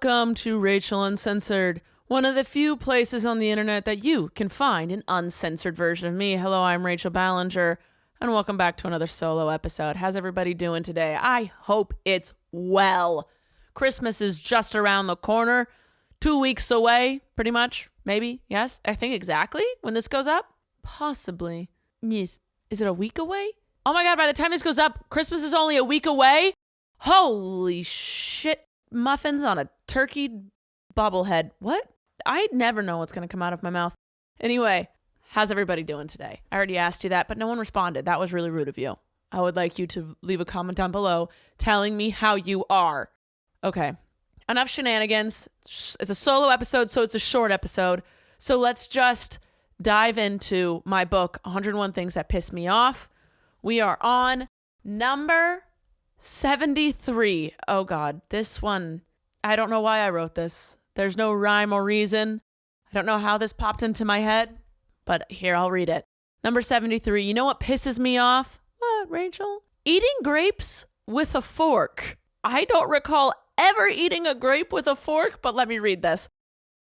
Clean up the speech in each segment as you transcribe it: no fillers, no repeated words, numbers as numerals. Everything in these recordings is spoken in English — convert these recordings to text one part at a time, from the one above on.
Welcome to Rachel Uncensored, one of the few places on the internet that you can find an uncensored version of me. Hello, I'm Rachel Ballinger, and welcome back to another solo episode. How's everybody doing today? I hope it's well. Christmas is just around the corner, 2 weeks away, pretty much, maybe, yes? I think exactly when this goes up? Possibly. Yes. Is it a week away? Oh my God, by the time this goes up, Christmas is only a week away? Holy shit. Muffins on a turkey bobblehead. What? I never know what's going to come out of my mouth. Anyway, how's everybody doing today? I already asked you that, but no one responded. That was really rude of you. I would like you to leave a comment down below telling me how you are. Okay, enough shenanigans. It's a solo episode, so it's a short episode. So let's just dive into my book, 101 Things That Piss Me Off. We are on number 73. Oh God, this one, I don't know why I wrote this. There's no rhyme or reason. I don't know how this popped into my head, but here, I'll read it. Number 73. You know what pisses me off? What, Rachel? Eating grapes with a fork. I don't recall ever eating a grape with a fork, but let me read this.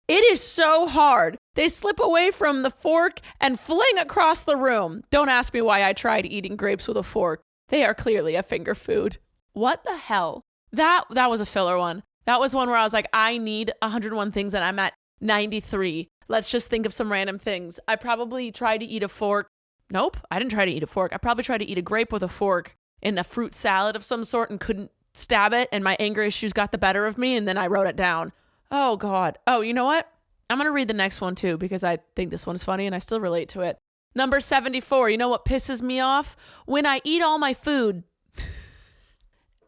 It is so hard. They slip away from the fork and fling across the room. Don't ask me why I tried eating grapes with a fork. They are clearly a finger food. What the hell? That was a filler one. That was one where I was like, I need 101 things and I'm at 93. Let's just think of some random things. I probably tried to eat a fork. Nope, I didn't try to eat a fork. I probably tried to eat a grape with a fork in a fruit salad of some sort and couldn't stab it, and my anger issues got the better of me, and then I wrote it down. Oh God. Oh, you know what? I'm going to read the next one too because I think this one's funny and I still relate to it. Number 74. You know what pisses me off? When I eat all my food.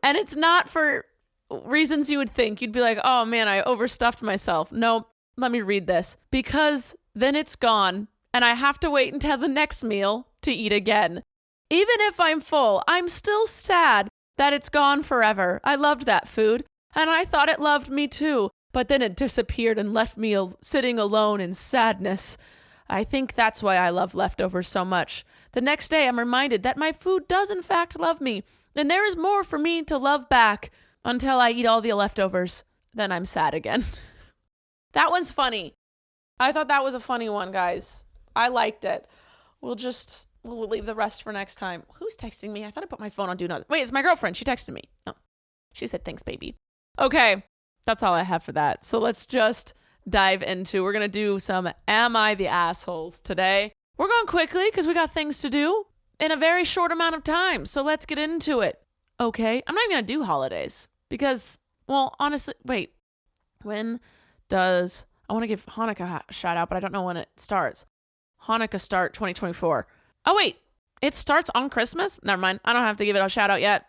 And it's not for reasons you would think. You'd be like, oh man, I overstuffed myself. No, let me read this. Because then it's gone and I have to wait until the next meal to eat again. Even if I'm full, I'm still sad that it's gone forever. I loved that food and I thought it loved me too. But then it disappeared and left me sitting alone in sadness. I think that's why I love leftovers so much. The next day, I'm reminded that my food does in fact love me, and there is more for me to love back until I eat all the leftovers. Then I'm sad again. That one's funny. I thought that was a funny one, guys. I liked it. We'll leave the rest for next time. Who's texting me? I thought I put my phone on Do Not. Wait, it's my girlfriend. She texted me. Oh, she said, thanks, baby. Okay. That's all I have for that. So let's just dive into, we're going to do some Am I the Assholes today. We're going quickly because we got things to do in a very short amount of time. So let's get into it. Okay. I'm not even going to do holidays because, well, honestly, wait. When does, I want to give Hanukkah a shout out, but I don't know when it starts. Hanukkah start 2024. Oh, wait. It starts on Christmas? Never mind. I don't have to give it a shout out yet.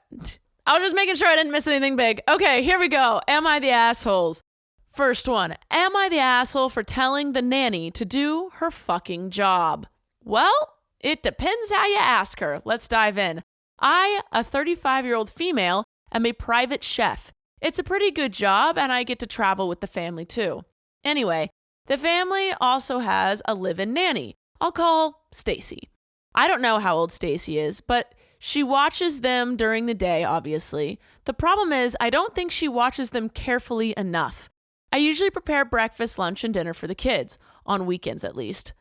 I was just making sure I didn't miss anything big. Okay, here we go. Am I the assholes? First one. Am I the asshole for telling the nanny to do her fucking job? Well, it depends how you ask her. Let's dive in. I, a 35-year-old female, am a private chef. It's a pretty good job, and I get to travel with the family too. Anyway, the family also has a live-in nanny. I'll call Stacy. I don't know how old Stacy is, but she watches them during the day, obviously. The problem is, I don't think she watches them carefully enough. I usually prepare breakfast, lunch, and dinner for the kids, on weekends at least.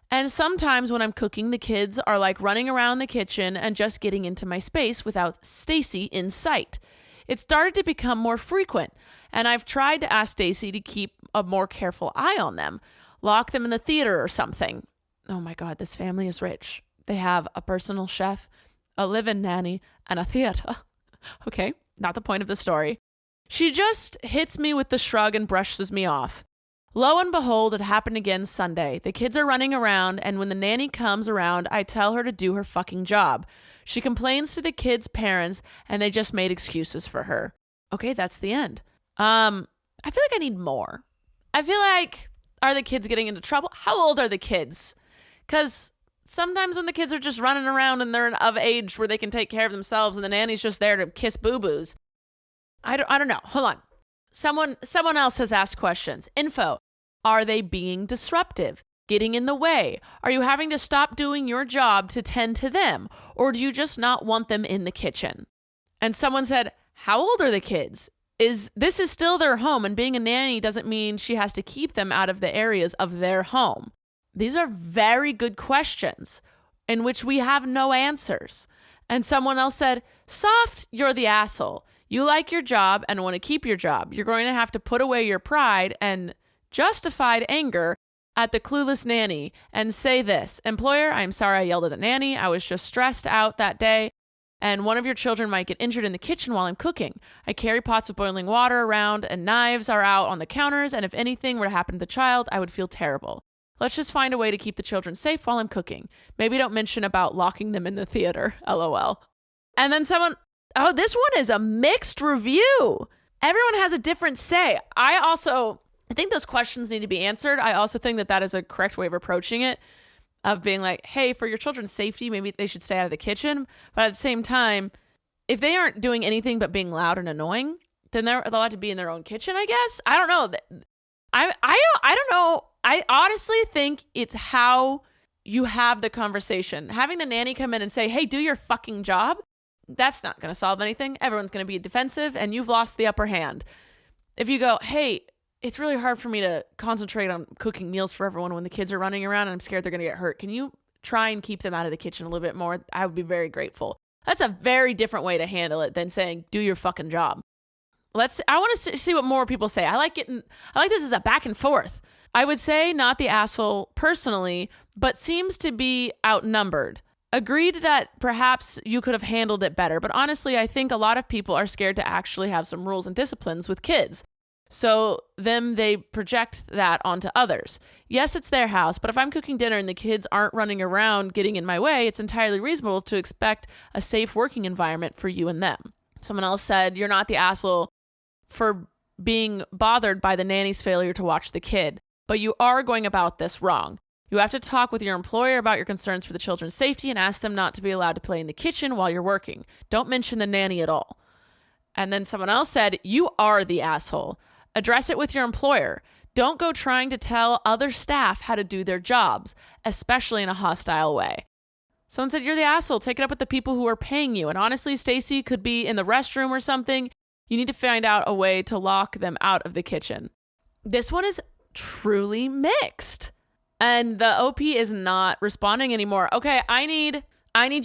And sometimes when I'm cooking, the kids are like running around the kitchen and just getting into my space without Stacy in sight. It started to become more frequent, and I've tried to ask Stacy to keep a more careful eye on them, lock them in the theater or something. Oh my God, this family is rich. They have a personal chef, a live-in nanny, and a theater. Okay, not the point of the story. She just hits me with the shrug and brushes me off. Lo and behold, it happened again Sunday. The kids are running around, and when the nanny comes around, I tell her to do her fucking job. She complains to the kids' parents, and they just made excuses for her. Okay, that's the end. I feel like I need more. I feel like, are the kids getting into trouble? How old are the kids? Because sometimes when the kids are just running around and they're of age where they can take care of themselves and the nanny's just there to kiss boo-boos. I don't know. Hold on. Someone else has asked questions. Info. Are they being disruptive? Getting in the way? Are you having to stop doing your job to tend to them? Or do you just not want them in the kitchen? And someone said, how old are the kids? this is still their home, and being a nanny doesn't mean she has to keep them out of the areas of their home. These are very good questions in which we have no answers. And someone else said, soft, you're the asshole. You like your job and want to keep your job. You're going to have to put away your pride and justified anger at the clueless nanny and say this: employer, I'm sorry I yelled at the nanny. I was just stressed out that day, and one of your children might get injured in the kitchen while I'm cooking. I carry pots of boiling water around and knives are out on the counters, and if anything were to happen to the child, I would feel terrible. Let's just find a way to keep the children safe while I'm cooking. Maybe don't mention about locking them in the theater, LOL. And then someone, this one is a mixed review. Everyone has a different say. I think those questions need to be answered. I also think that is a correct way of approaching it, of being like, hey, for your children's safety, maybe they should stay out of the kitchen. But at the same time, if they aren't doing anything but being loud and annoying, then they're allowed to be in their own kitchen, I guess. I don't know. I don't know. I honestly think it's how you have the conversation. Having the nanny come in and say, hey, do your fucking job, that's not going to solve anything. Everyone's going to be defensive and you've lost the upper hand. If you go, hey, it's really hard for me to concentrate on cooking meals for everyone when the kids are running around and I'm scared they're going to get hurt. Can you try and keep them out of the kitchen a little bit more? I would be very grateful. That's a very different way to handle it than saying, do your fucking job. I want to see what more people say. I like this as a back and forth. I would say not the asshole personally, but seems to be outnumbered. Agreed that perhaps you could have handled it better, but honestly, I think a lot of people are scared to actually have some rules and disciplines with kids. So then they project that onto others. Yes, it's their house, but if I'm cooking dinner and the kids aren't running around getting in my way, it's entirely reasonable to expect a safe working environment for you and them. Someone else said, you're not the asshole for being bothered by the nanny's failure to watch the kid, but you are going about this wrong. You have to talk with your employer about your concerns for the children's safety and ask them not to be allowed to play in the kitchen while you're working. Don't mention the nanny at all. And then someone else said, you are the asshole. Address it with your employer. Don't go trying to tell other staff how to do their jobs, especially in a hostile way. Someone said, you're the asshole. Take it up with the people who are paying you. And honestly, Stacy could be in the restroom or something. You need to find out a way to lock them out of the kitchen. This one is truly mixed. And the OP is not responding anymore. Okay, I need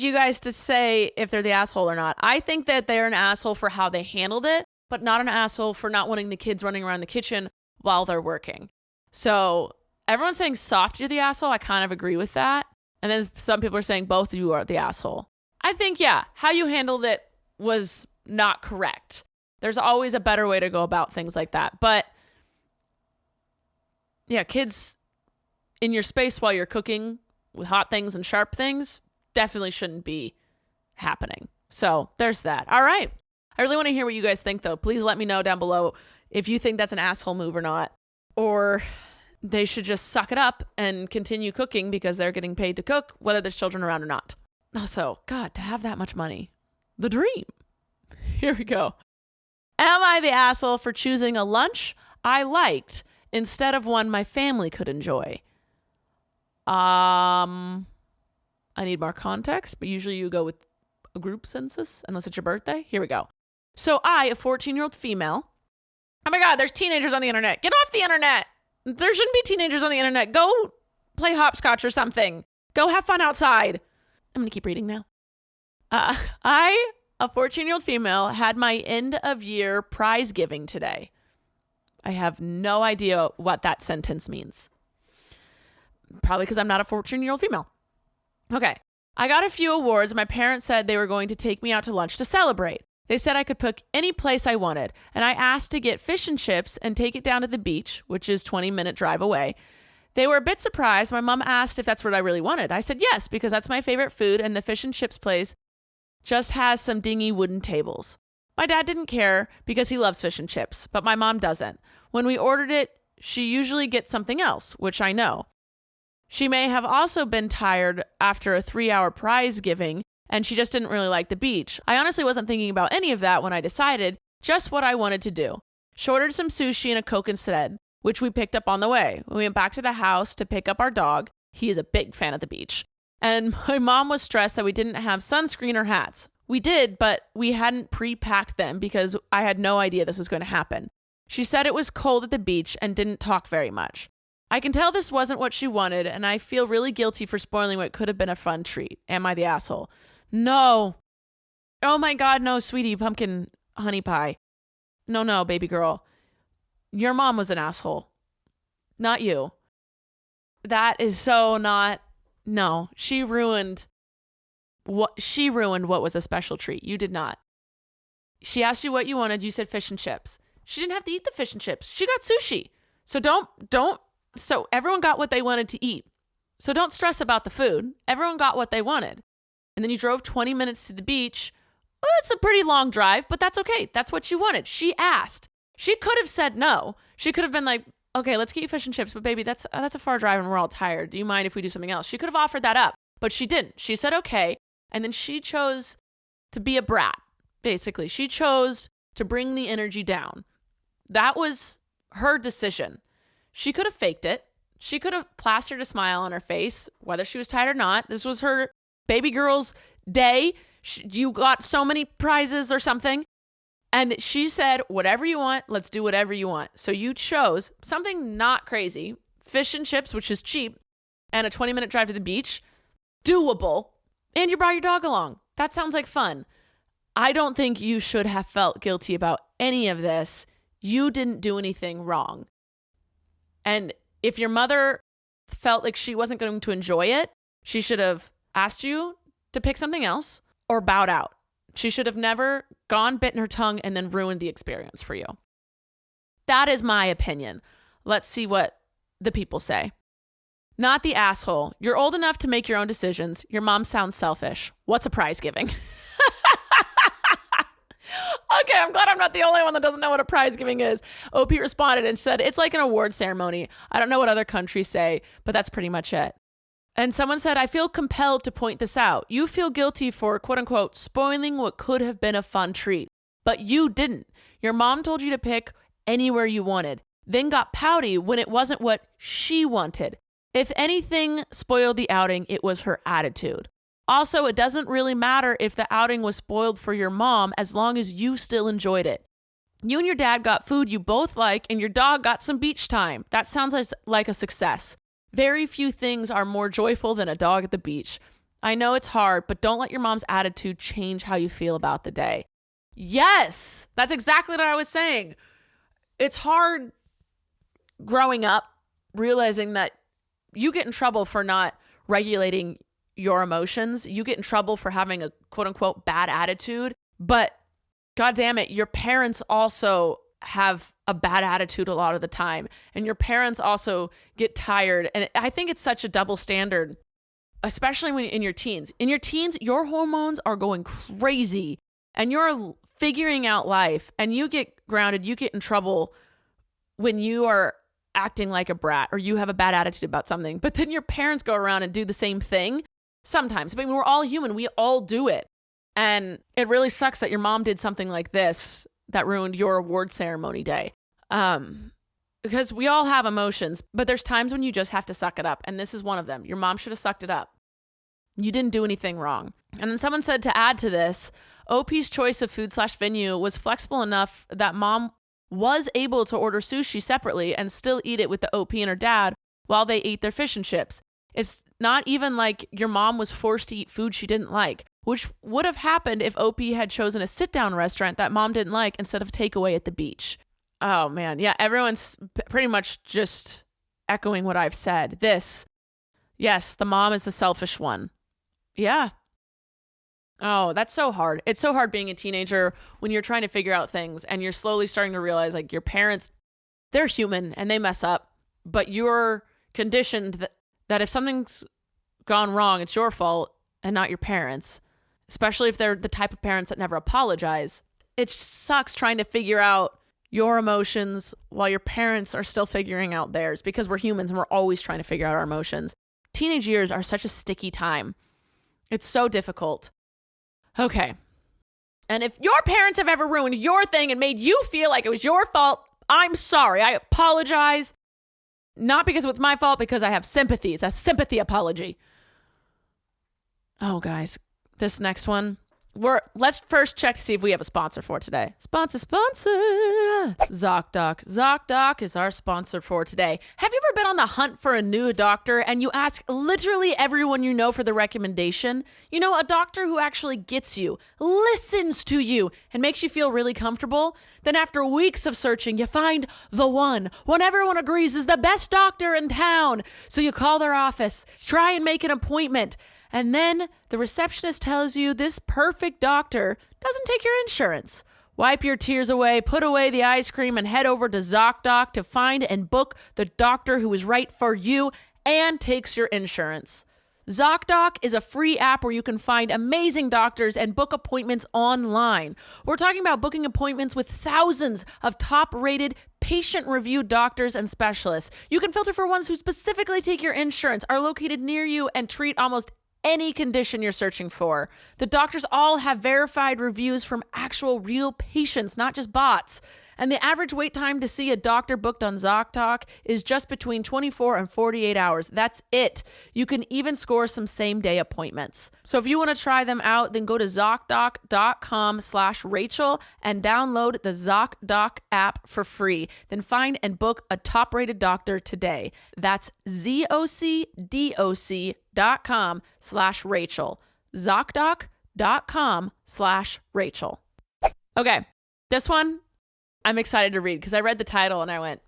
you guys to say if they're the asshole or not. I think that they're an asshole for how they handled it, but not an asshole for not wanting the kids running around the kitchen while they're working. So everyone's saying soft, you're the asshole. I kind of agree with that. And then some people are saying both of you are the asshole. I think, yeah, how you handled it was not correct. There's always a better way to go about things like that. But yeah, kids in your space while you're cooking with hot things and sharp things definitely shouldn't be happening. So there's that. All right. I really want to hear what you guys think, though. Please let me know down below if you think that's an asshole move or not, or they should just suck it up and continue cooking because they're getting paid to cook, whether there's children around or not. Also, God, to have that much money, the dream. Here we go. Am I the asshole for choosing a lunch I liked instead of one my family could enjoy? I need more context, but usually you go with a group census unless it's your birthday. Here we go. So I, a 14-year-old female, oh my God, there's teenagers on the internet. Get off the internet. There shouldn't be teenagers on the internet. Go play hopscotch or something. Go have fun outside. I'm going to keep reading now. I, a 14-year-old female, had my end of year prize giving today. I have no idea what that sentence means. Probably because I'm not a 14-year-old female. Okay. I got a few awards. My parents said they were going to take me out to lunch to celebrate. They said I could pick any place I wanted, and I asked to get fish and chips and take it down to the beach, which is 20-minute drive away. They were a bit surprised. My mom asked if that's what I really wanted. I said yes, because that's my favorite food, and the fish and chips place just has some dingy wooden tables. My dad didn't care because he loves fish and chips, but my mom doesn't. When we ordered it, she usually gets something else, which I know. She may have also been tired after a 3-hour prize giving, and she just didn't really like the beach. I honestly wasn't thinking about any of that when I decided just what I wanted to do. She ordered some sushi and a Coke instead, which we picked up on the way. We went back to the house to pick up our dog. He is a big fan of the beach. And my mom was stressed that we didn't have sunscreen or hats. We did, but we hadn't pre-packed them because I had no idea this was going to happen. She said it was cold at the beach and didn't talk very much. I can tell this wasn't what she wanted, and I feel really guilty for spoiling what could have been a fun treat. Am I the asshole? No. Oh my God, no, sweetie, pumpkin honey pie. No, baby girl. Your mom was an asshole. Not you. That is so not. No, she ruined what was a special treat. You did not. She asked you what you wanted. You said fish and chips. She didn't have to eat the fish and chips. She got sushi. So so everyone got what they wanted to eat. So don't stress about the food. Everyone got what they wanted. And then you drove 20 minutes to the beach. Well, it's a pretty long drive, but that's okay. That's what you wanted. She asked. She could have said no. She could have been like, okay, let's get you fish and chips, but baby, that's a far drive and we're all tired. Do you mind if we do something else? She could have offered that up, but she didn't. She said okay, and then she chose to be a brat, basically. She chose to bring the energy down. That was her decision. She could have faked it. She could have plastered a smile on her face, whether she was tired or not. This was her baby girl's day. You got so many prizes or something. And she said, whatever you want, let's do whatever you want. So you chose something not crazy, fish and chips, which is cheap, and a 20-minute drive to the beach, doable, and you brought your dog along. That sounds like fun. I don't think you should have felt guilty about any of this. You didn't do anything wrong. And if your mother felt like she wasn't going to enjoy it, she should have asked you to pick something else or bowed out. She should have never gone, bitten her tongue, and then ruined the experience for you. That is my opinion. Let's see what the people say. Not the asshole. You're old enough to make your own decisions. Your mom sounds selfish. What's a prize giving? Okay, I'm glad I'm not the only one that doesn't know what a prize giving is. OP responded and said, it's like an award ceremony. I don't know what other countries say, but that's pretty much it. And someone said, I feel compelled to point this out. You feel guilty for, quote unquote, spoiling what could have been a fun treat. But you didn't. Your mom told you to pick anywhere you wanted, then got pouty when it wasn't what she wanted. If anything spoiled the outing, it was her attitude. Also, it doesn't really matter if the outing was spoiled for your mom as long as you still enjoyed it. You and your dad got food you both like, and your dog got some beach time. That sounds like a success. Very few things are more joyful than a dog at the beach. I know it's hard, but don't let your mom's attitude change how you feel about the day. Yes, that's exactly what I was saying. It's hard growing up, realizing that you get in trouble for not regulating your emotions. You get in trouble for having a quote unquote bad attitude, but God damn it, your parents also have a bad attitude a lot of the time. And your parents also get tired. And I think it's such a double standard, especially when in your teens. In your teens, your hormones are going crazy and you're figuring out life and you get grounded, you get in trouble when you are acting like a brat or you have a bad attitude about something. But then your parents go around and do the same thing sometimes. I mean, we're all human. We all do it. And it really sucks that your mom did something like this that ruined your award ceremony day. Because we all have emotions, but there's times when you just have to suck it up. And this is one of them. Your mom should have sucked it up. You didn't do anything wrong. And then someone said to add to this, OP's choice of food/venue was flexible enough that mom was able to order sushi separately and still eat it with the OP and her dad while they ate their fish and chips. It's not even like your mom was forced to eat food she didn't like, which would have happened if OP had chosen a sit-down restaurant that mom didn't like instead of takeaway at the beach. Oh, man. Yeah, everyone's pretty much just echoing what I've said. Yes, the mom is the selfish one. Yeah. Oh, that's so hard. It's so hard being a teenager when you're trying to figure out things and you're slowly starting to realize like your parents, they're human and they mess up, but you're conditioned that if something's gone wrong, it's your fault and not your parents, especially if they're the type of parents that never apologize. It sucks trying to figure out your emotions while your parents are still figuring out theirs because we're humans and we're always trying to figure out our emotions. Teenage years are such a sticky time. It's so difficult. Okay. And if your parents have ever ruined your thing and made you feel like it was your fault, I'm sorry. I apologize. Not because it was my fault, because I have sympathy. It's a sympathy apology. Oh, guys, this next one Let's first check to see if we have a sponsor for today. Sponsor. ZocDoc. ZocDoc is our sponsor for today. Have you ever been on the hunt for a new doctor and you ask literally everyone you know for the recommendation? You know, a doctor who actually gets you, listens to you, and makes you feel really comfortable? Then after weeks of searching, you find the one everyone agrees is the best doctor in town. So you call their office, try and make an appointment. And then the receptionist tells you this perfect doctor doesn't take your insurance. Wipe your tears away, put away the ice cream, and head over to ZocDoc to find and book the doctor who is right for you and takes your insurance. ZocDoc is a free app where you can find amazing doctors and book appointments online. We're talking about booking appointments with thousands of top-rated, patient-reviewed doctors and specialists. You can filter for ones who specifically take your insurance, are located near you, and treat almost any condition you're searching for. The doctors all have verified reviews from actual real patients, not just bots. And the average wait time to see a doctor booked on ZocDoc is just between 24 and 48 hours. That's it. You can even score some same-day appointments. So if you want to try them out, then go to ZocDoc.com/Rachel and download the ZocDoc app for free. Then find and book a top-rated doctor today. That's ZocDoc.com/Rachel. ZocDoc.com/Rachel. Okay, this one I'm excited to read because I read the title and I went,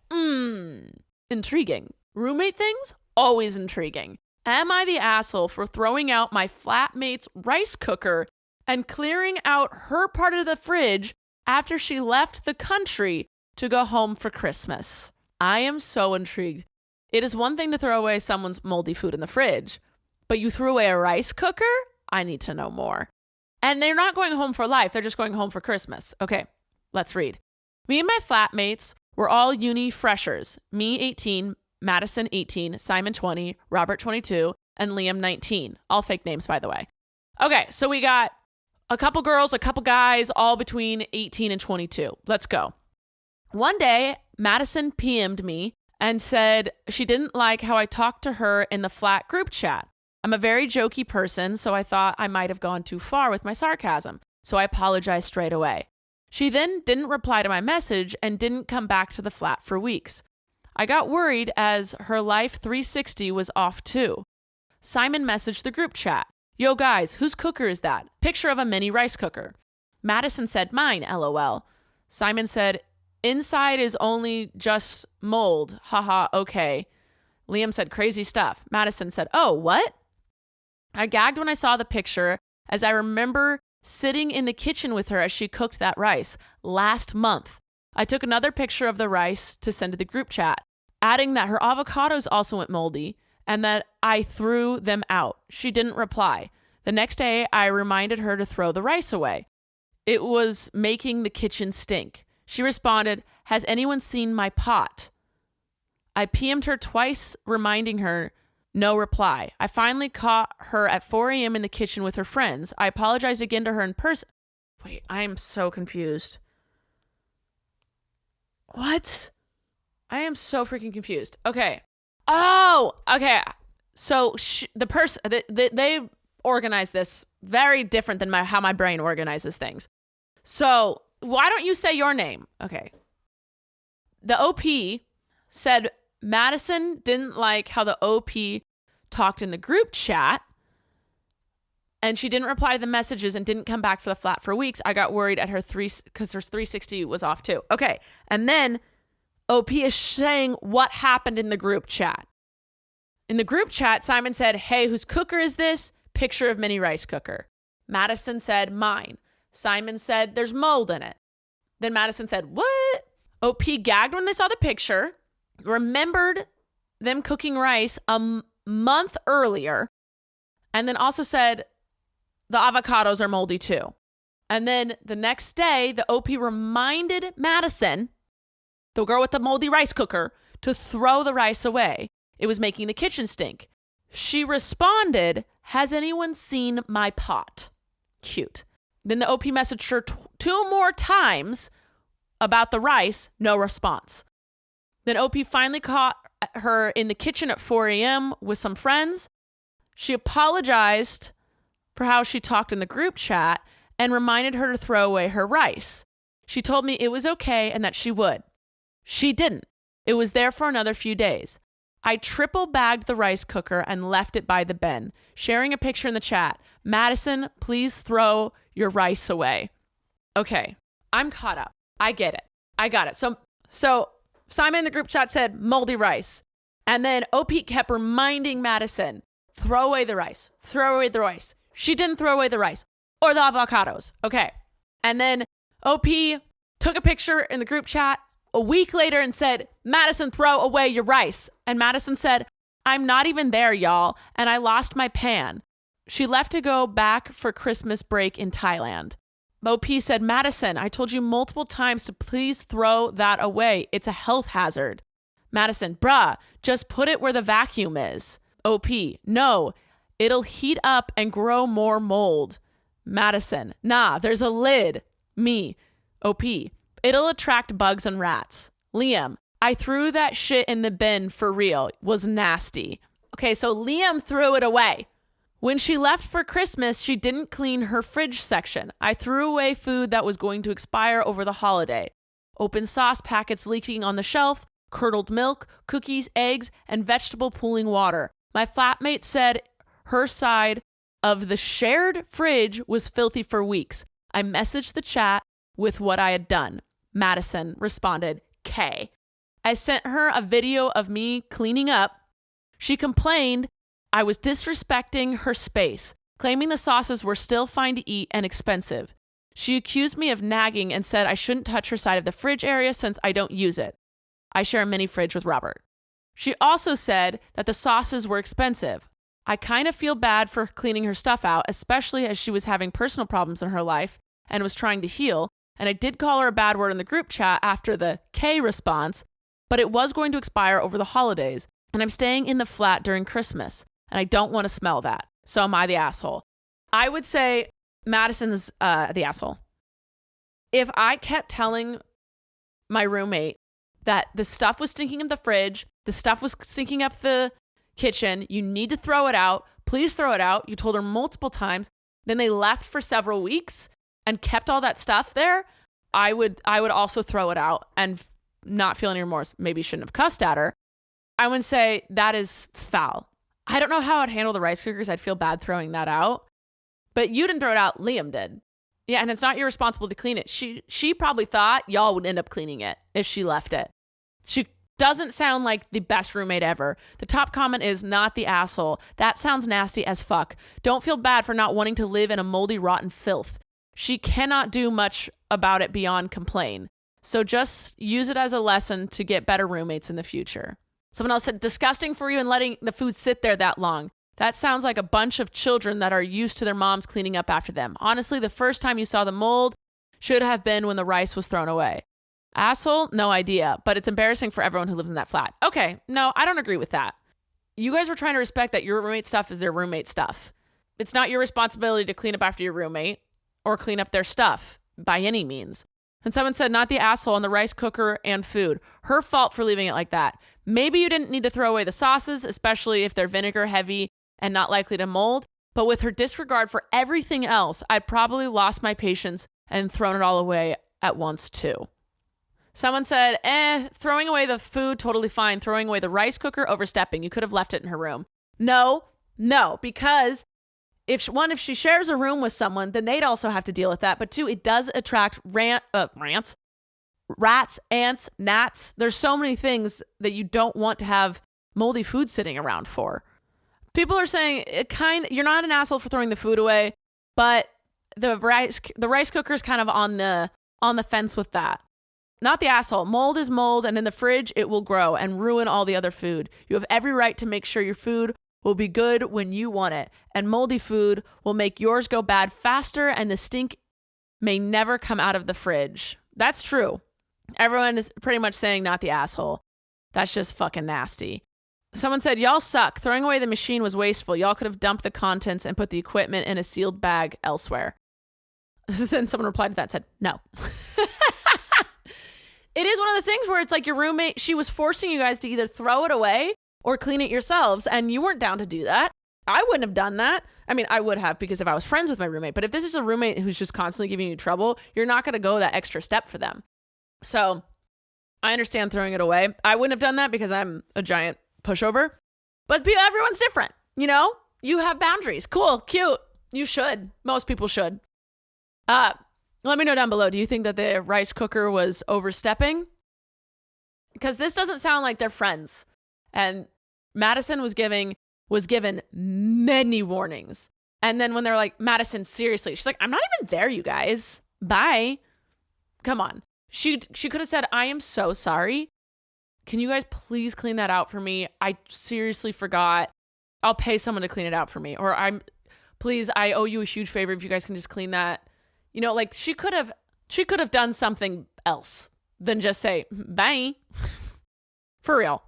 intriguing. Roommate things? Always intriguing. Am I the asshole for throwing out my flatmate's rice cooker and clearing out her part of the fridge after she left the country to go home for Christmas? I am so intrigued. It is one thing to throw away someone's moldy food in the fridge, but you threw away a rice cooker? I need to know more. And they're not going home for life. They're just going home for Christmas. Okay, let's read. Me and my flatmates were all uni freshers. Me, 18, Madison, 18, Simon, 20, Robert, 22, and Liam, 19. All fake names, by the way. Okay, so we got a couple girls, a couple guys, all between 18 and 22. Let's go. One day, Madison PM'd me and said she didn't like how I talked to her in the flat group chat. I'm a very jokey person, so I thought I might have gone too far with my sarcasm. So I apologized straight away. She then didn't reply to my message and didn't come back to the flat for weeks. I got worried as her Life 360 was off too. Simon messaged the group chat. Yo guys, whose cooker is that? Picture of a mini rice cooker. Madison said mine, LOL. Simon said, inside is only just mold. Haha, okay. Liam said crazy stuff. Madison said, oh, what? I gagged when I saw the picture as I remember sitting in the kitchen with her as she cooked that rice last month. I took another picture of the rice to send to the group chat, adding that her avocados also went moldy and that I threw them out. She didn't reply. The next day, I reminded her to throw the rice away. It was making the kitchen stink. She responded, has anyone seen my pot? I PM'd her twice, reminding her. No reply. I finally caught her at 4 a.m. in the kitchen with her friends. I apologized again to her in person. Wait, I am so confused. What? I am so freaking confused. Okay. Oh, okay. So the person, they organize this very different than how my brain organizes things. So why don't you say your name? Okay. The OP said Madison didn't like how the OP talked in the group chat, and she didn't reply to the messages and didn't come back for the flat for weeks. I got worried at her because her 360 was off too. Okay. And then OP is saying what happened in the group chat. In the group chat, Simon said, hey, whose cooker is this? Picture of mini rice cooker. Madison said, mine. Simon said, there's mold in it. Then Madison said, what? OP gagged when they saw the picture, remembered them cooking rice a month earlier, and then also said the avocados are moldy too. And then the next day, the OP reminded Madison, the girl with the moldy rice cooker, to throw the rice away. It was making the kitchen stink. She responded, has anyone seen my pot? Cute. Then the OP messaged her two more times about the rice, no response. Then OP finally caught her in the kitchen at 4 a.m. with some friends. She apologized for how she talked in the group chat and reminded her to throw away her rice. She told me it was okay and that she would. She didn't. It was there for another few days. I triple bagged the rice cooker and left it by the bin, sharing a picture in the chat. Madison, please throw your rice away. Okay, I'm caught up. I get it. I got it. So Simon in the group chat said moldy rice. And then OP kept reminding Madison, throw away the rice. Throw away the rice. She didn't throw away the rice or the avocados. Okay. And then OP took a picture in the group chat a week later and said, Madison, throw away your rice. And Madison said, I'm not even there, y'all, and I lost my pan. She left to go back for Christmas break in Thailand. OP said, Madison, I told you multiple times to please throw that away. It's a health hazard. Madison, bruh, just put it where the vacuum is. OP, no, it'll heat up and grow more mold. Madison, nah, there's a lid. Me, OP, it'll attract bugs and rats. Liam, I threw that shit in the bin for real. It was nasty. Okay, so Liam threw it away. When she left for Christmas, she didn't clean her fridge section. I threw away food that was going to expire over the holiday. Open sauce packets leaking on the shelf, curdled milk, cookies, eggs, and vegetable pooling water. My flatmate said her side of the shared fridge was filthy for weeks. I messaged the chat with what I had done. Madison responded, K. I sent her a video of me cleaning up. She complained I was disrespecting her space, claiming the sauces were still fine to eat and expensive. She accused me of nagging and said I shouldn't touch her side of the fridge area since I don't use it. I share a mini fridge with Robert. She also said that the sauces were expensive. I kind of feel bad for cleaning her stuff out, especially as she was having personal problems in her life and was trying to heal. And I did call her a bad word in the group chat after the K response, but it was going to expire over the holidays. And I'm staying in the flat during Christmas, and I don't want to smell that. So am I the asshole? I would say Madison's the asshole. If I kept telling my roommate that the stuff was stinking up the fridge, the stuff was stinking up the kitchen, you need to throw it out, please throw it out. You told her multiple times. Then they left for several weeks and kept all that stuff there. I would also throw it out and not feel any remorse. Maybe shouldn't have cussed at her. I would say that is foul. I don't know how I'd handle the rice cookers. I'd feel bad throwing that out. But you didn't throw it out. Liam did. Yeah, and it's not your responsibility to clean it. She probably thought y'all would end up cleaning it if she left it. She doesn't sound like the best roommate ever. The top comment is not the asshole. That sounds nasty as fuck. Don't feel bad for not wanting to live in a moldy, rotten filth. She cannot do much about it beyond complain. So just use it as a lesson to get better roommates in the future. Someone else said, disgusting for you and letting the food sit there that long. That sounds like a bunch of children that are used to their moms cleaning up after them. Honestly, the first time you saw the mold should have been when the rice was thrown away. Asshole? No idea, but it's embarrassing for everyone who lives in that flat. Okay, no, I don't agree with that. You guys were trying to respect that your roommate stuff is their roommate stuff. It's not your responsibility to clean up after your roommate or clean up their stuff by any means. And someone said, not the asshole on the rice cooker and food. Her fault for leaving it like that. Maybe you didn't need to throw away the sauces, especially if they're vinegar heavy and not likely to mold. But with her disregard for everything else, I'd probably lost my patience and thrown it all away at once too. Someone said, throwing away the food, totally fine. Throwing away the rice cooker, overstepping. You could have left it in her room. No, because if she shares a room with someone, then they'd also have to deal with that. But two, it does attract rats, ants, gnats. There's so many things that you don't want to have moldy food sitting around for. People are saying you're not an asshole for throwing the food away, but the rice cooker is kind of on the fence with that. Not the asshole. Mold is mold, and in the fridge, it will grow and ruin all the other food. You have every right to make sure your food will be good when you want it, and moldy food will make yours go bad faster, and the stink may never come out of the fridge. That's true. Everyone is pretty much saying not the asshole. That's just fucking nasty. Someone said, y'all suck. Throwing away the machine was wasteful. Y'all could have dumped the contents and put the equipment in a sealed bag elsewhere. Then someone replied to that and said, no. It is one of the things where it's like your roommate, she was forcing you guys to either throw it away or clean it yourselves, and you weren't down to do that. I wouldn't have done that. I mean, I would have because if I was friends with my roommate, but if this is a roommate who's just constantly giving you trouble, you're not going to go that extra step for them. So I understand throwing it away. I wouldn't have done that because I'm a giant pushover, but everyone's different. You know, you have boundaries. Cool, cute. You should. Most people should. Let me know down below. Do you think that the rice cooker was overstepping? Because this doesn't sound like they're friends. And Madison was given many warnings. And then when they're like, Madison, seriously, she's like, I'm not even there, you guys. Bye. Come on. She could have said, I am so sorry. Can you guys please clean that out for me? I seriously forgot. I'll pay someone to clean it out for me. Or I owe you a huge favor if you guys can just clean that. You know, like she could have done something else than just say, bye. For real.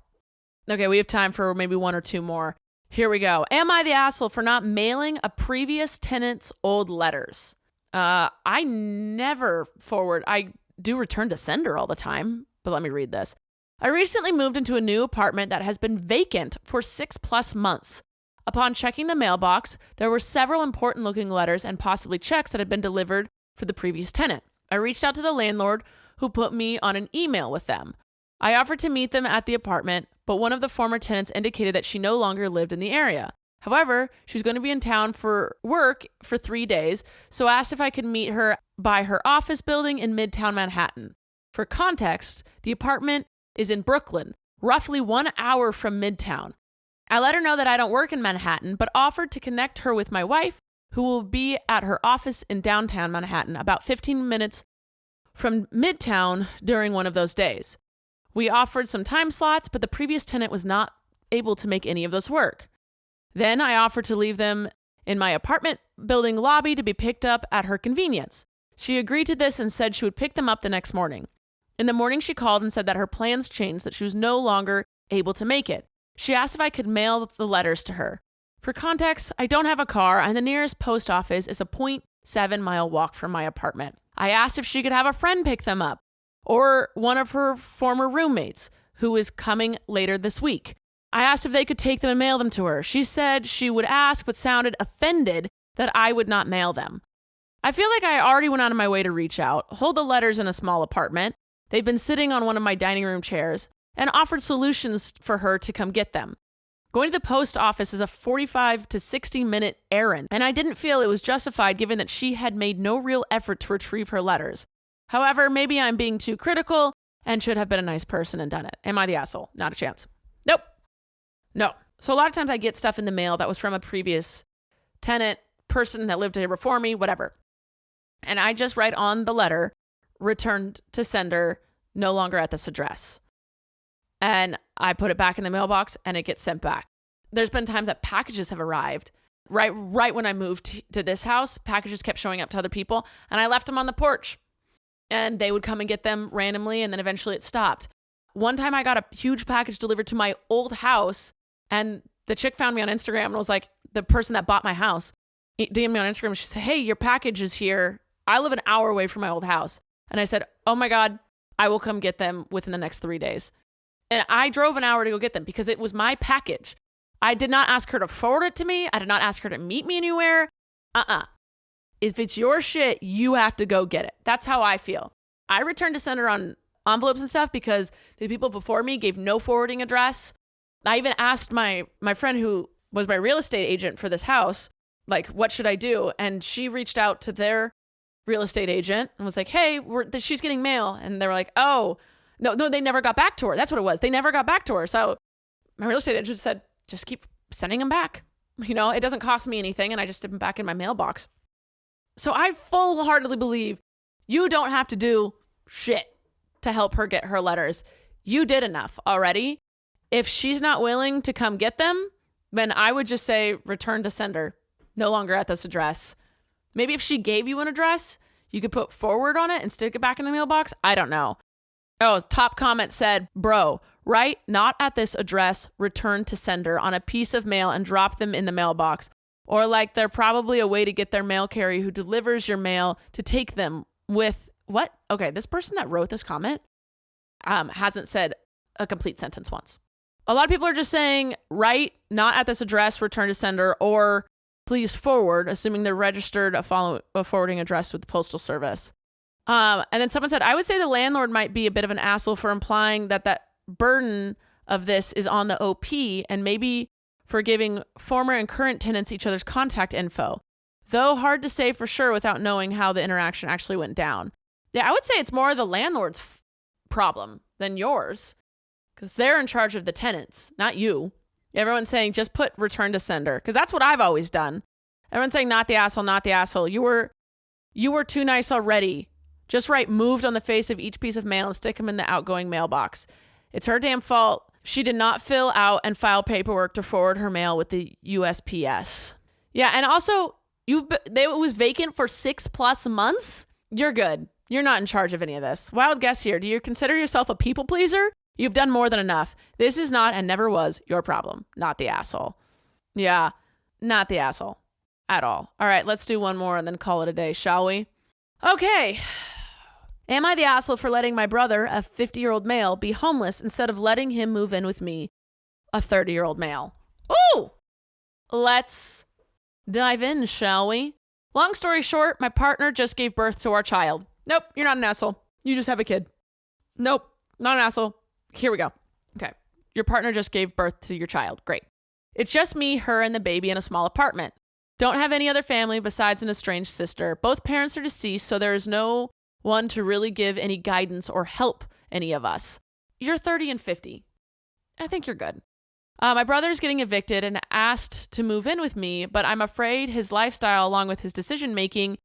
Okay, we have time for maybe one or two more. Here we go. Am I the asshole for not mailing a previous tenant's old letters? I never forward. I do return to sender all the time, but let me read this. I recently moved into a new apartment that has been vacant for 6+ months. Upon checking the mailbox, there were several important looking letters and possibly checks that had been delivered for the previous tenant. I reached out to the landlord who put me on an email with them. I offered to meet them at the apartment, but one of the former tenants indicated that she no longer lived in the area. However, she was going to be in town for work for 3 days, so asked if I could meet her by her office building in Midtown Manhattan. For context, the apartment is in Brooklyn, roughly 1 hour from Midtown. I let her know that I don't work in Manhattan, but offered to connect her with my wife, who will be at her office in downtown Manhattan, about 15 minutes from Midtown during one of those days. We offered some time slots, but the previous tenant was not able to make any of those work. Then I offered to leave them in my apartment building lobby to be picked up at her convenience. She agreed to this and said she would pick them up the next morning. In the morning, she called and said that her plans changed, that she was no longer able to make it. She asked if I could mail the letters to her. For context, I don't have a car, and the nearest post office is a 0.7-mile walk from my apartment. I asked if she could have a friend pick them up, or one of her former roommates, who is coming later this week. I asked if they could take them and mail them to her. She said she would ask, but sounded offended that I would not mail them. I feel like I already went out of my way to reach out, hold the letters in a small apartment. They've been sitting on one of my dining room chairs, and offered solutions for her to come get them. Going to the post office is a 45 to 60-minute errand, and I didn't feel it was justified given that she had made no real effort to retrieve her letters. However, maybe I'm being too critical and should have been a nice person and done it. Am I the asshole? Not a chance. Nope. No. So a lot of times I get stuff in the mail that was from a previous tenant, person that lived here before me, whatever. And I just write on the letter, returned to sender, no longer at this address. And I put it back in the mailbox and it gets sent back. There's been times that packages have arrived. Right when I moved to this house, packages kept showing up to other people and I left them on the porch. And they would come and get them randomly and then eventually it stopped. One time I got a huge package delivered to my old house and the chick found me on Instagram and was like, the person that bought my house, DM'd me on Instagram. She said, hey, your package is here. I live an hour away from my old house. And I said, oh my God, I will come get them within the next 3 days. And I drove an hour to go get them because it was my package. I did not ask her to forward it to me. I did not ask her to meet me anywhere. If it's your shit, you have to go get it. That's how I feel. I returned to sender on envelopes and stuff because the people before me gave no forwarding address. I even asked my friend who was my real estate agent for this house, like, what should I do? And she reached out to their real estate agent and was like, hey, she's getting mail. And they were like, oh, no, they never got back to her. That's what it was. They never got back to her. So my real estate agent said, just keep sending them back. You know, it doesn't cost me anything. And I just stick them back in my mailbox. So I full-heartedly believe you don't have to do shit to help her get her letters. You did enough already. If she's not willing to come get them, then I would just say return to sender. No longer at this address. Maybe if she gave you an address, you could put forward on it and stick it back in the mailbox. I don't know. Oh, top comment said, bro, write not at this address, return to sender on a piece of mail and drop them in the mailbox. Or like they're probably a way to get their mail carrier who delivers your mail to take them with what? Okay, this person that wrote this comment hasn't said a complete sentence once. A lot of people are just saying, write, not at this address, return to sender, or please forward, assuming they're registered a forwarding address with the Postal Service. And then someone said, I would say the landlord might be a bit of an asshole for implying that burden of this is on the OP and maybe for giving former and current tenants each other's contact info. Though hard to say for sure without knowing how the interaction actually went down. Yeah, I would say it's more the landlord's problem than yours because they're in charge of the tenants, not you. Everyone's saying just put return to sender because that's what I've always done. Everyone's saying not the asshole, not the asshole. You were too nice already. Just write moved on the face of each piece of mail and stick them in the outgoing mailbox. It's her damn fault. She did not fill out and file paperwork to forward her mail with the USPS. Yeah, and also, it was vacant for 6+ months? You're good. You're not in charge of any of this. Wild guess here. Do you consider yourself a people pleaser? You've done more than enough. This is not and never was your problem. Not the asshole. Yeah, not the asshole. At all. All right, let's do one more and then call it a day, shall we? Okay. Am I the asshole for letting my brother, a 50-year-old male, be homeless instead of letting him move in with me, a 30-year-old male? Ooh! Let's dive in, shall we? Long story short, my partner just gave birth to our child. Nope, you're not an asshole. You just have a kid. Nope, not an asshole. Here we go. Okay. Your partner just gave birth to your child. Great. It's just me, her, and the baby in a small apartment. Don't have any other family besides an estranged sister. Both parents are deceased, so there is no one to really give any guidance or help any of us. You're 30 and 50. I think you're good. My brother's getting evicted and asked to move in with me, but I'm afraid his lifestyle, along with his decision-making,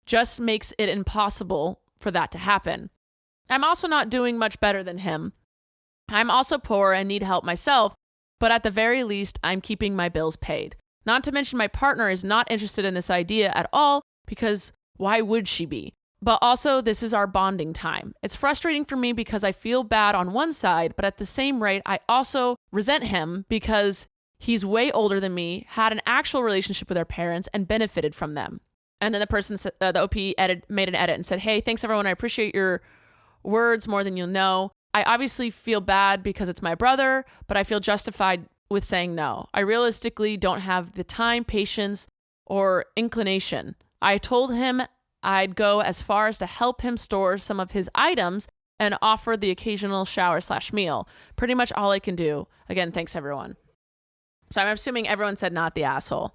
just makes it impossible for that to happen. I'm also not doing much better than him. I'm also poor and need help myself, but at the very least, I'm keeping my bills paid. Not to mention my partner is not interested in this idea at all because why would she be? But also, this is our bonding time. It's frustrating for me because I feel bad on one side, but at the same rate, I also resent him because he's way older than me, had an actual relationship with our parents, and benefited from them. And then the person, the OP made an edit and said, hey, thanks everyone. I appreciate your words more than you'll know. I obviously feel bad because it's my brother, but I feel justified with saying no. I realistically don't have the time, patience, or inclination. I told him I'd go as far as to help him store some of his items and offer the occasional shower/meal. Pretty much all I can do. Again, thanks everyone. So I'm assuming everyone said not the asshole.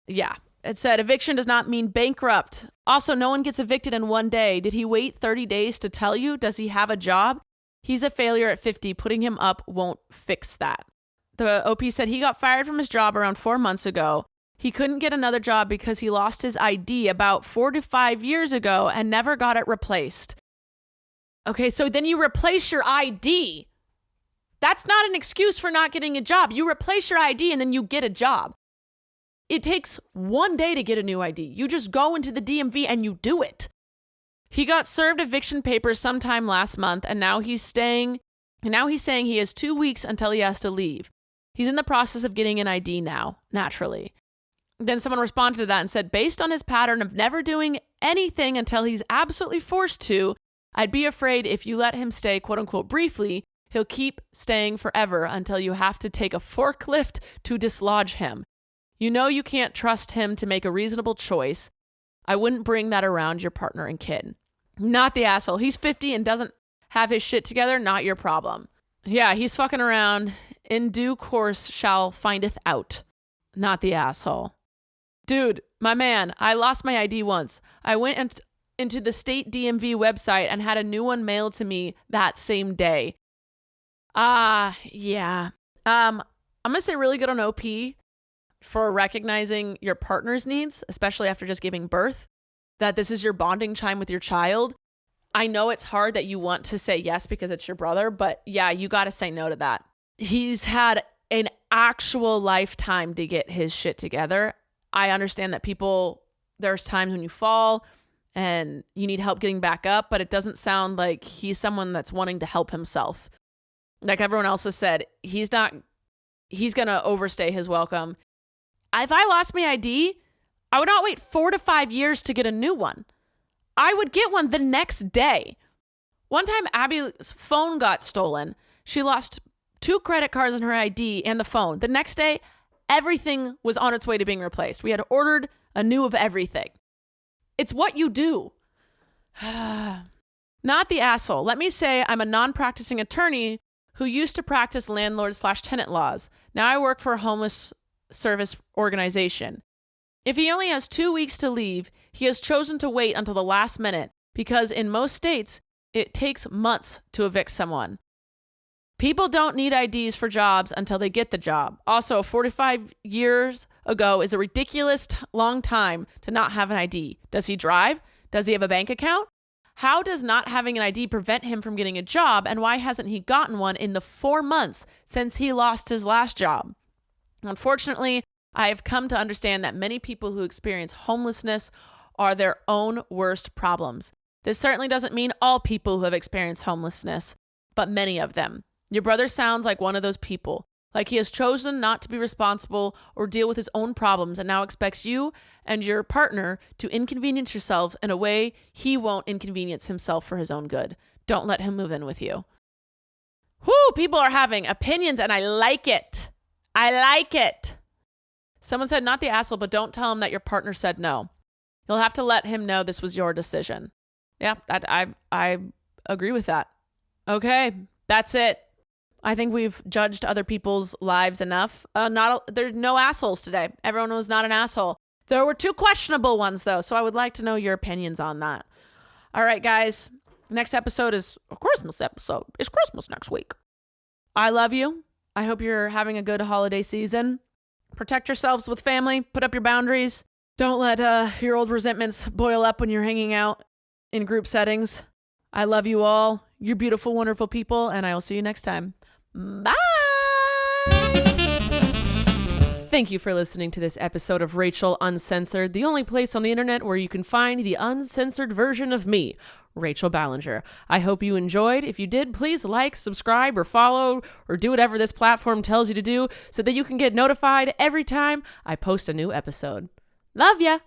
Yeah. It said eviction does not mean bankrupt. Also, no one gets evicted in one day. Did he wait 30 days to tell you? Does he have a job? He's a failure at 50. Putting him up won't fix that. The OP said he got fired from his job around 4 months ago. He couldn't get another job because he lost his ID about 4 to 5 years ago and never got it replaced. Okay, so then you replace your ID. That's not an excuse for not getting a job. You replace your ID and then you get a job. It takes 1 day to get a new ID. You just go into the DMV and you do it. He got served eviction papers sometime last month and now he's saying he has 2 weeks until he has to leave. He's in the process of getting an ID now, naturally. Then someone responded to that and said, based on his pattern of never doing anything until he's absolutely forced to, I'd be afraid if you let him stay, quote unquote, briefly, he'll keep staying forever until you have to take a forklift to dislodge him. You know you can't trust him to make a reasonable choice. I wouldn't bring that around your partner and kid. Not the asshole. He's 50 and doesn't have his shit together. Not your problem. Yeah, he's fucking around. In due course shall findeth out. Not the asshole. Dude, my man, I lost my ID once. I went into the state DMV website and had a new one mailed to me that same day. Yeah. I'm going to say really good on OP for recognizing your partner's needs, especially after just giving birth, that this is your bonding time with your child. I know it's hard that you want to say yes because it's your brother, but yeah, you got to say no to that. He's had an actual lifetime to get his shit together. I understand that there's times when you fall and you need help getting back up, but it doesn't sound like he's someone that's wanting to help himself. Like everyone else has said, he's going to overstay his welcome. If I lost my ID, I would not wait 4 to 5 years to get a new one. I would get one the next day. One time, Abby's phone got stolen. She lost 2 credit cards and her ID and the phone. The next day, everything was on its way to being replaced. We had ordered anew of everything. It's what you do. Not the asshole. Let me say I'm a non-practicing attorney who used to practice landlord/tenant laws. Now I work for a homeless service organization. If he only has 2 weeks to leave, he has chosen to wait until the last minute because in most states, it takes months to evict someone. People don't need IDs for jobs until they get the job. Also, 45 years ago is a ridiculous long time to not have an ID. Does he drive? Does he have a bank account? How does not having an ID prevent him from getting a job, and why hasn't he gotten one in the 4 months since he lost his last job? Unfortunately, I have come to understand that many people who experience homelessness are their own worst problems. This certainly doesn't mean all people who have experienced homelessness, but many of them. Your brother sounds like one of those people, like he has chosen not to be responsible or deal with his own problems and now expects you and your partner to inconvenience yourself in a way he won't inconvenience himself for his own good. Don't let him move in with you. Whoo, people are having opinions and I like it. I like it. Someone said, not the asshole, but don't tell him that your partner said no. You'll have to let him know this was your decision. Yeah, I agree with that. Okay, that's it. I think we've judged other people's lives enough. There's no assholes today. Everyone was not an asshole. There were 2 questionable ones, though, so I would like to know your opinions on that. All right, guys. Next episode is a Christmas episode. It's Christmas next week. I love you. I hope you're having a good holiday season. Protect yourselves with family. Put up your boundaries. Don't let your old resentments boil up when you're hanging out in group settings. I love you all. You're beautiful, wonderful people, and I will see you next time. Bye! Thank you for listening to this episode of Rachel Uncensored, the only place on the internet where you can find the uncensored version of me, Rachel Ballinger. I hope you enjoyed. If you did, please like, subscribe, or follow, or do whatever this platform tells you to do so that you can get notified every time I post a new episode. Love ya!